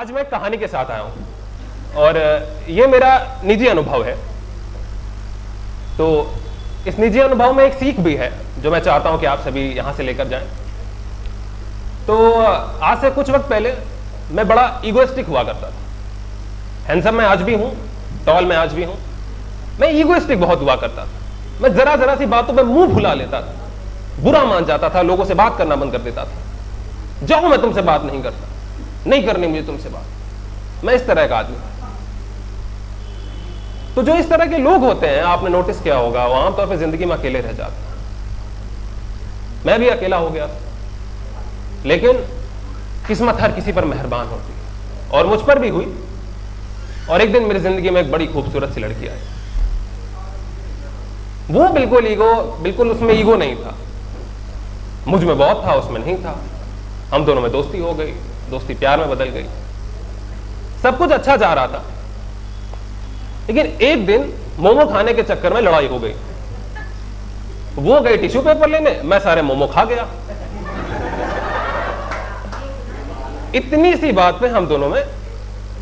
आज मैं कहानी के साथ आया हूं और ये मेरा निजी अनुभव है। तो इस निजी अनुभव में एक सीख भी है जो मैं चाहता हूं कि आप सभी यहां से लेकर जाएं। तो आज से कुछ वक्त पहले मैं बड़ा ईगोइस्टिक हुआ करता था। हैंडसम मैं आज भी हूं, टॉल मैं आज भी हूं। मैं ईगोइस्टिक बहुत हुआ करता था। मैं जरा जरा सी बातों पे मुंह फुला लेता था, बुरा मान जाता था, लोगों से बात करना बंद कर देता था। जाओ, मैं तुमसे बात नहीं करता, नहीं करनी मुझे तुमसे बात। मैं इस तरह का आदमी। तो जो इस तरह के लोग होते हैं, आपने नोटिस किया होगा, वो आमतौर पर जिंदगी में अकेले रह जाते हैं। मैं भी अकेला हो गया, लेकिन किस्मत हर किसी पर मेहरबान होती है और मुझ पर भी हुई। और एक दिन मेरी जिंदगी में एक बड़ी खूबसूरत सी लड़की आई। वो बिल्कुल उसमें ईगो नहीं था। मुझ में बहुत था, उसमें नहीं था। हम दोनों में दोस्ती हो गई, दोस्ती प्यार में बदल गई। सब कुछ अच्छा जा रहा था, लेकिन एक दिन मोमो खाने के चक्कर में लड़ाई हो गई। वो गई टिश्यू पेपर लेने, मैं सारे मोमो खा गया। इतनी सी बात पे हम दोनों में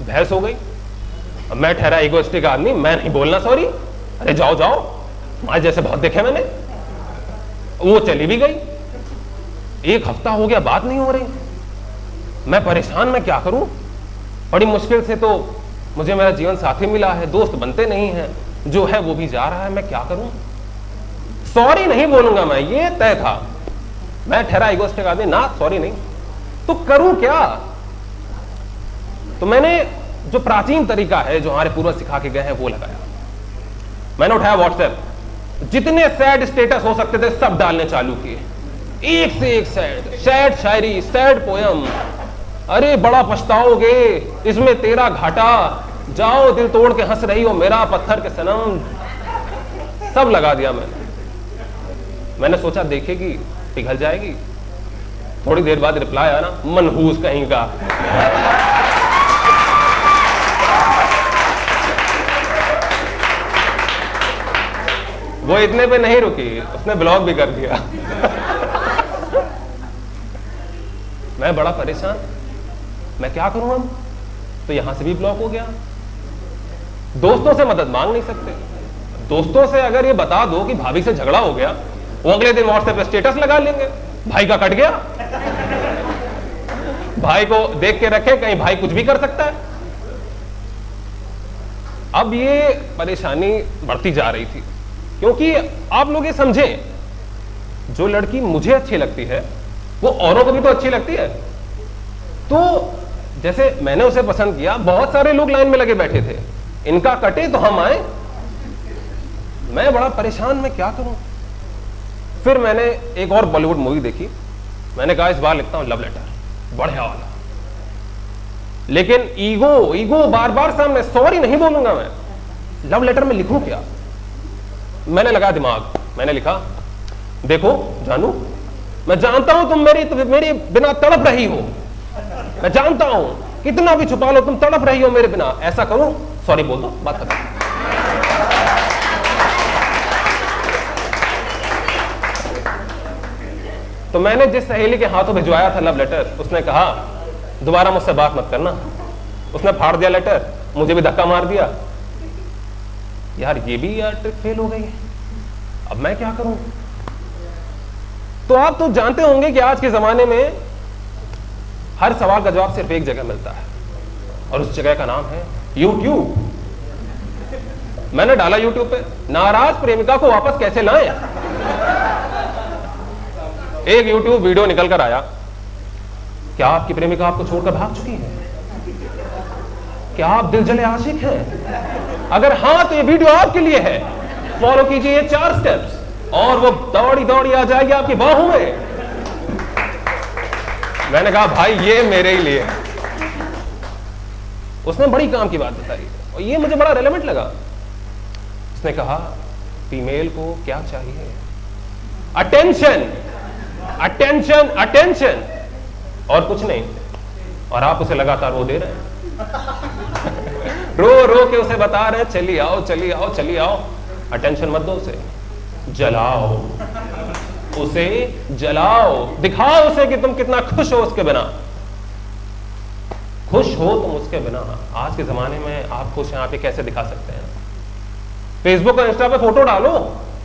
बहस हो गई। मैं ठहरा इगोइस्टिक आदमी, मैं नहीं बोलना सॉरी, अरे जाओ जाओ, आज जैसे बहुत देखे मैंने। वो चली भी गई। एक हफ्ता हो गया, बात नहीं हो रही। मैं परेशान, मैं क्या करूं। बड़ी मुश्किल से तो मुझे मेरा जीवन साथी मिला है, दोस्त बनते नहीं हैं, जो है वो भी जा रहा है, मैं क्या करूं। सॉरी नहीं बोलूंगा मैं, ये तय था। मैं ठहरा इगोइस्टिक आदमी, ना सॉरी नहीं, तो करूं क्या। तो मैंने जो प्राचीन तरीका है, जो हमारे पूर्वज सिखा के गए हैं, वो लगाया। मैंने उठाया व्हाट्सएप, जितने सैड स्टेटस हो सकते थे सब डालने चालू किए। एक से एक सैड शायरी, सैड पोयम। अरे बड़ा पछताओगे, इसमें तेरा घाटा, जाओ दिल तोड़ के हंस रही हो मेरा पत्थर के सनम। सब लगा दिया मैंने सोचा देखेगी, पिघल जाएगी। थोड़ी देर बाद रिप्लाई आया ना, मनहूस कहीं का। वो इतने पे नहीं रुकी, उसने ब्लॉक भी कर दिया। मैं बड़ा परेशान, मैं क्या करूं अब। तो यहां से भी ब्लॉक हो गया। दोस्तों से मदद मांग नहीं सकते। दोस्तों से अगर ये बता दो कि भाभी से झगड़ा हो गया, वो अगले दिन व्हाट्सएप पे स्टेटस लगा लेंगे, भाई का कट गया। भाई को देख के रखे, कहीं भाई कुछ भी कर सकता है। अब ये परेशानी बढ़ती जा रही थी, क्योंकि आप लोग ये समझें, जो लड़की मुझे अच्छी लगती है वो औरों को भी तो अच्छी लगती है। तो जैसे मैंने उसे पसंद किया, बहुत सारे लोग लाइन में लगे बैठे थे, इनका कटे तो हम आए। मैं बड़ा परेशान, मैं क्या करूं। फिर मैंने एक और बॉलीवुड मूवी देखी। मैंने कहा इस बार लिखता हूं लव लेटर, बढ़िया वाला। लेकिन ईगो बार बार सामने, सॉरी नहीं बोलूंगा मैं। लव लेटर में लिखूं क्या। मैंने लगाया दिमाग, मैंने लिखा, देखो जानू, मैं जानता हूं तुम मेरी बिना तड़प रही हो। मैं जानता हूं, कितना भी छुपा लो, तुम तड़प रही हो मेरे बिना। ऐसा करूं, सॉरी बोल दो, बात खत्म। तो मैंने जिस सहेली के हाथों भिजवाया था लव लेटर, उसने कहा दोबारा मुझसे बात मत करना। उसने फाड़ दिया लेटर, मुझे भी धक्का मार दिया। यार ये भी यार ट्रिक फेल हो गई। अब मैं क्या करूं। तो आप तो जानते होंगे कि आज के जमाने में हर सवाल का जवाब सिर्फ एक जगह मिलता है, और उस जगह का नाम है YouTube। मैंने डाला YouTube पे, नाराज प्रेमिका को वापस कैसे लाएं। एक YouTube वीडियो निकल कर आया। क्या आपकी प्रेमिका आपको छोड़कर भाग चुकी है? क्या आप दिल जले आशिक हैं? अगर हां तो ये वीडियो आपके लिए है। फॉलो कीजिए ये 4 स्टेप्स और वो दौड़ी दौड़ी आ जाएगी आपकी बाहों में। मैंने कहा भाई ये मेरे ही लिए। उसने बड़ी काम की बात बताई और ये मुझे बड़ा रेलेवेंट लगा। उसने कहा फीमेल को क्या चाहिए? अटेंशन, अटेंशन, अटेंशन, और कुछ नहीं। और आप उसे लगातार वो दे रहे हैं। रो रो के उसे बता रहे हैं चली आओ चली आओ चली आओ। अटेंशन मत दो उसे, जलाओ उसे, जलाओ, दिखाओ उसे कि तुम कितना खुश हो उसके बिना। खुश हो तुम उसके बिना। आज के जमाने में आप खुश हैं, आप ये कैसे दिखा सकते हैं? फेसबुक और इंस्टा पे फोटो डालो,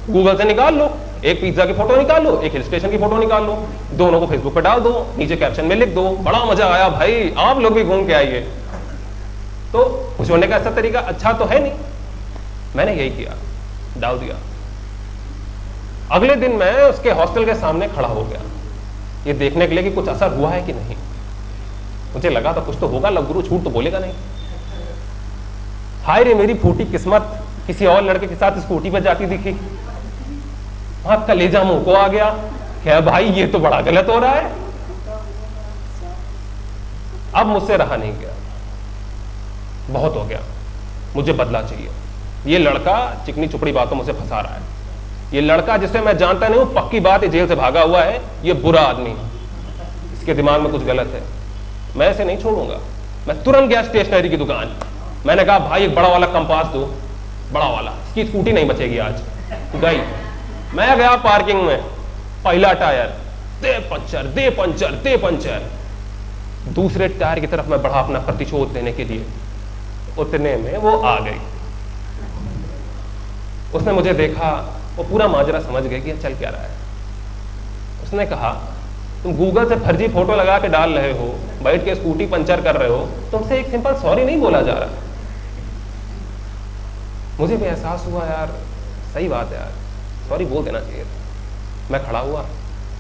गूगल से निकाल लो, एक पिज्जा की फोटो निकाल लो, एक हिल स्टेशन की फोटो निकाल लो, दोनों को फेसबुक पे डाल दो, नीचे कैप्शन में लिख दो, बड़ा मजा आया भाई, आप लोग भी घूम के आइए। तो खुश होने का ऐसा तरीका अच्छा तो है नहीं। मैंने यही किया, डाल दिया। अगले दिन मैं उसके हॉस्टल के सामने खड़ा हो गया, ये देखने के लिए कि कुछ असर हुआ है कि नहीं। मुझे लगा था कुछ तो होगा, लवगुरु झूठ तो बोलेगा नहीं। हाय रे मेरी फूटी किस्मत, किसी और लड़के के साथ स्कूटी पर जाती दिखी। वहां कलेजा मुंह को आ गया, क्या भाई ये तो बड़ा गलत हो रहा है। अब मुझसे रहा नहीं गया, बहुत हो गया, मुझे बदला चाहिए। ये लड़का चिकनी चुपड़ी बातों मुझे फंसा रहा है। ये लड़का जिसे मैं जानता नहीं हूं, पक्की बात है जेल से भागा हुआ है, ये बुरा आदमी है, इसके दिमाग में कुछ गलत है। मैं इसे नहीं छोड़ूंगा। मैं तुरंत गया स्टेशनरी की दुकान। मैंने कहा भाई एक बड़ा वाला कंपास दो, बड़ा वाला, इसकी स्कूटी नहीं बचेगी आज। गई, मैं गया पार्किंग में, पहला टायर, दे पंचर दे पंचर दे पंचर। दूसरे टायर की तरफ मैं बढ़ा अपना प्रतिशोध देने के लिए। उतने में वो आ गई। उसने मुझे देखा, वो पूरा माजरा समझ गया कि चल क्या रहा है। उसने कहा तुम गूगल से फर्जी फोटो लगा के डाल रहे हो, बैठ के स्कूटी पंचर कर रहे हो, तुमसे एक सिंपल सॉरी नहीं बोला जा रहा। मुझे भी एहसास हुआ यार, सही बात है यार, सॉरी बोल देना चाहिए था। मैं खड़ा हुआ,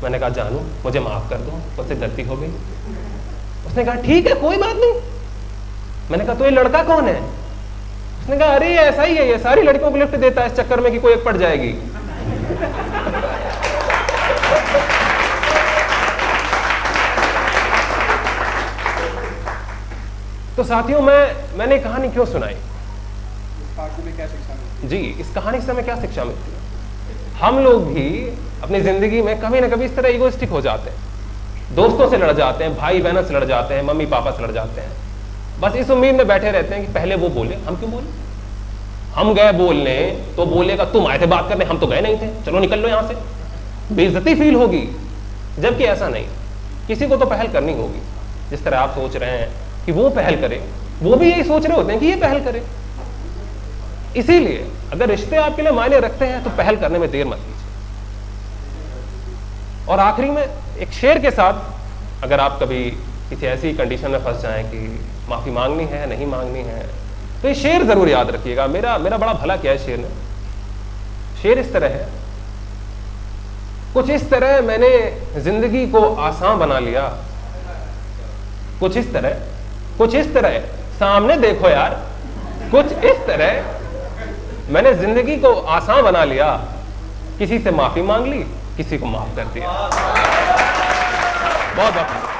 मैंने कहा जानू मुझे माफ कर दो, मुझसे गलती हो गई। उसने कहा ठीक है कोई बात नहीं। मैंने कहा तो ये लड़का कौन है? उसने कहा अरे ऐसा ही है, ये सारी लड़कियों को लिफ्ट देता है इस चक्कर में कि कोई एक पड़ जाएगी। तो साथियों मैंने कहानी क्यों सुनाई? में क्या शिक्षा मिलती जी, इस कहानी से हमें क्या शिक्षा मिलती है? हम लोग भी अपनी जिंदगी में कभी ना कभी इस तरह इगोइस्टिक हो जाते हैं, दोस्तों से लड़ जाते हैं, भाई बहनों से लड़ जाते हैं, मम्मी पापा से लड़ जाते हैं। बस इस उम्मीद में बैठे रहते हैं कि पहले वो बोले, हम क्यों बोले? हम गए बोलने तो बोलेगा तुम आए थे बात करने, हम तो गए नहीं थे, चलो निकल लो यहां से। बेइज्जती फील होगी। जबकि ऐसा नहीं, किसी को तो पहल करनी होगी। जिस तरह आप सोच रहे हैं कि वो पहल करे, वो भी यही सोच रहे होते हैं कि ये पहल करे। इसीलिए अगर रिश्ते आपके लिए मायने रखते हैं तो पहल करने में देर मत कीजिए। और आखिरी में एक शेर के साथ, अगर आप कभी किसी ऐसी कंडीशन में फंस जाएं कि माफी मांगनी है नहीं मांगनी है, तो ये शेर जरूर याद रखिएगा। मेरा बड़ा भला किया है शेर ने। शेर इस तरह है, कुछ इस तरह मैंने जिंदगी को आसान बना लिया, कुछ इस तरह सामने देखो यार, कुछ इस तरह मैंने जिंदगी को आसान बना लिया, किसी से माफी मांग ली, किसी को माफ कर दिया। बहुत बहुत